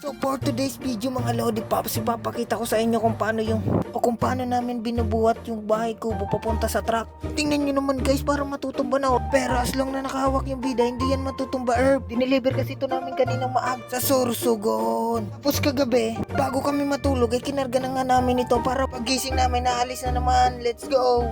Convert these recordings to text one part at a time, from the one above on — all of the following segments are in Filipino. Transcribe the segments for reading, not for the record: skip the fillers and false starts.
So for today's video mga Lodi Pops, ipapakita ko sa inyo kung paano namin binubuhat yung bahay kubo papunta sa truck. Tingnan nyo naman guys, para matutumba na. Pero as long na nakahawak yung bida, hindi yan matutumba herb. Dineliver kasi ito namin kaninang maag sa Sorsogon. Tapos kagabi, bago kami matulog ay kinarga na nga namin ito para pagising namin naalis na naman. Let's go!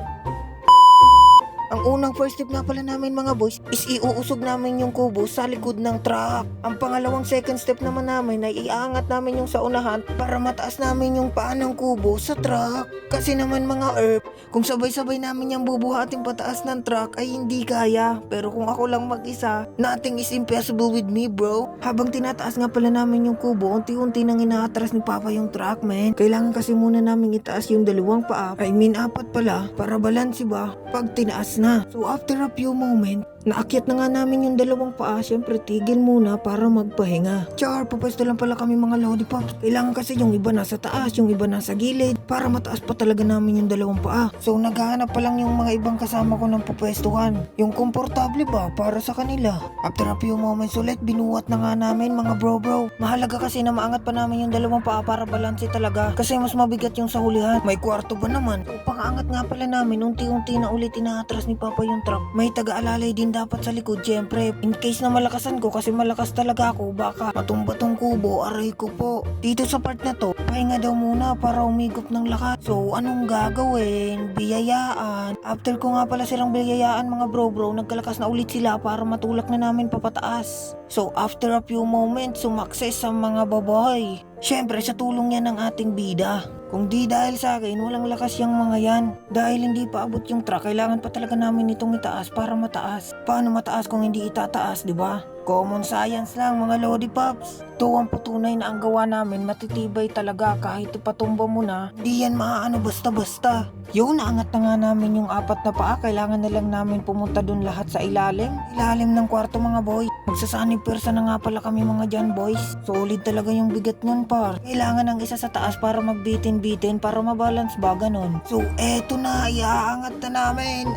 Ang unang first step nga pala namin mga boys is iuusog namin yung kubo sa likod ng truck. Ang pangalawang second step naman namin ay iaangat namin yung sa unahan para mataas namin yung paan ng kubo sa truck. Kasi naman mga herb, kung sabay-sabay namin yung bubuhatin pataas ng truck ay hindi kaya. Pero kung ako lang mag-isa, nothing is impossible with me bro. Habang tinataas nga pala namin yung kubo, unti-unti nang inaatras ni Papa yung truck man. Kailangan kasi muna namin itaas yung dalawang paa, apat pala, para balanse ba pag tinaas na. So after a few moments, naakyat na nga namin yung dalawang paa. Syempre tigil muna para magpahinga. Char, papwesto lang pala kami mga Lodi Pops. Kailangan kasi yung iba nasa taas, yung iba nasa gilid, para mataas pa talaga namin yung dalawang paa. So naghahanap pa lang yung mga ibang kasama ko ng pupwestuhan, yung komportable ba para sa kanila. After a few moments ulit, binuhat na nga namin mga bro. Mahalaga kasi na maangat pa namin yung dalawang paa para balanse talaga, kasi mas mabigat yung sa hulihan. May kwarto ba naman? So pang-angat nga pala namin, unti-unti na ulit inaatras ni Papa yung truck. May taga-alalay din dapat sa likod, syempre. In case na malakasan ko, kasi malakas talaga ako, baka matumba tong kubo, aray ko po. Dito sa part na to, pahinga daw muna para umigop ng lakas. So anong gagawin? Biyayaan. After ko nga pala silang biyayaan mga bro, nagkalakas na ulit sila para matulak na namin papataas. So after a few moments, sumakses sa mga babae. Syempre sa tulong yan ng ating bida. Kung di dahil sa akin, walang lakas yung mga yan. Dahil hindi pa abot yung truck, kailangan pa talaga namin itong itaas para mataas. Paano mataas kung hindi itataas, di ba? Common science lang mga Lodi Pops. Ito ang patunay na ang gawa namin matitibay talaga kahit ipatumba mo na. Di yan maaano basta-basta. Yun, naangat na nga namin yung apat na paa. Kailangan na lang namin pumunta dun lahat sa ilalim ng kwarto mga boy. Magsasanib persa na nga pala kami mga dyan boys. Solid talaga yung bigat nun par. Kailangan ng isa sa taas para magbitin-bitin para mabalance ba ganon. So eto na, iaangat na namin.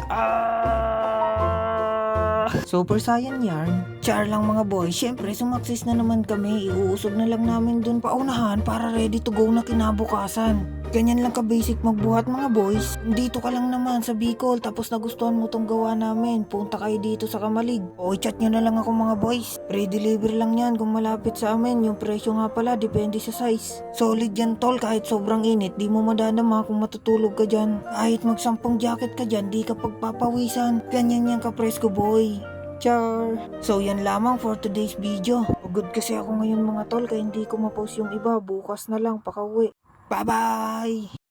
Super saiyan yarn. Char lang mga boy. Syempre sumaksis na naman kami. Iuusog na lang namin dun paunahan para ready to go na kinabukasan. Ganyan lang ka-basic magbuhat mga boys. Dito ka lang naman sa Bicol tapos nagustuhan mo tong gawa namin, punta kayo dito sa Kamalig. O i-chat nyo na lang ako mga boys. Pre-deliver lang yan kung malapit sa amin. Yung presyo nga pala depende sa size. Solid yan tol, kahit sobrang init di mo madadama kung matutulog ka dyan. Kahit magsampung jacket ka dyan, di ka pagpapawisan. Ganyan yan ka-presko boy. Char. So yan lamang for today's video. Pagod kasi ako ngayon mga tol, kaya hindi ko ma-post yung iba. Bukas na lang pakauwi. Bye bye!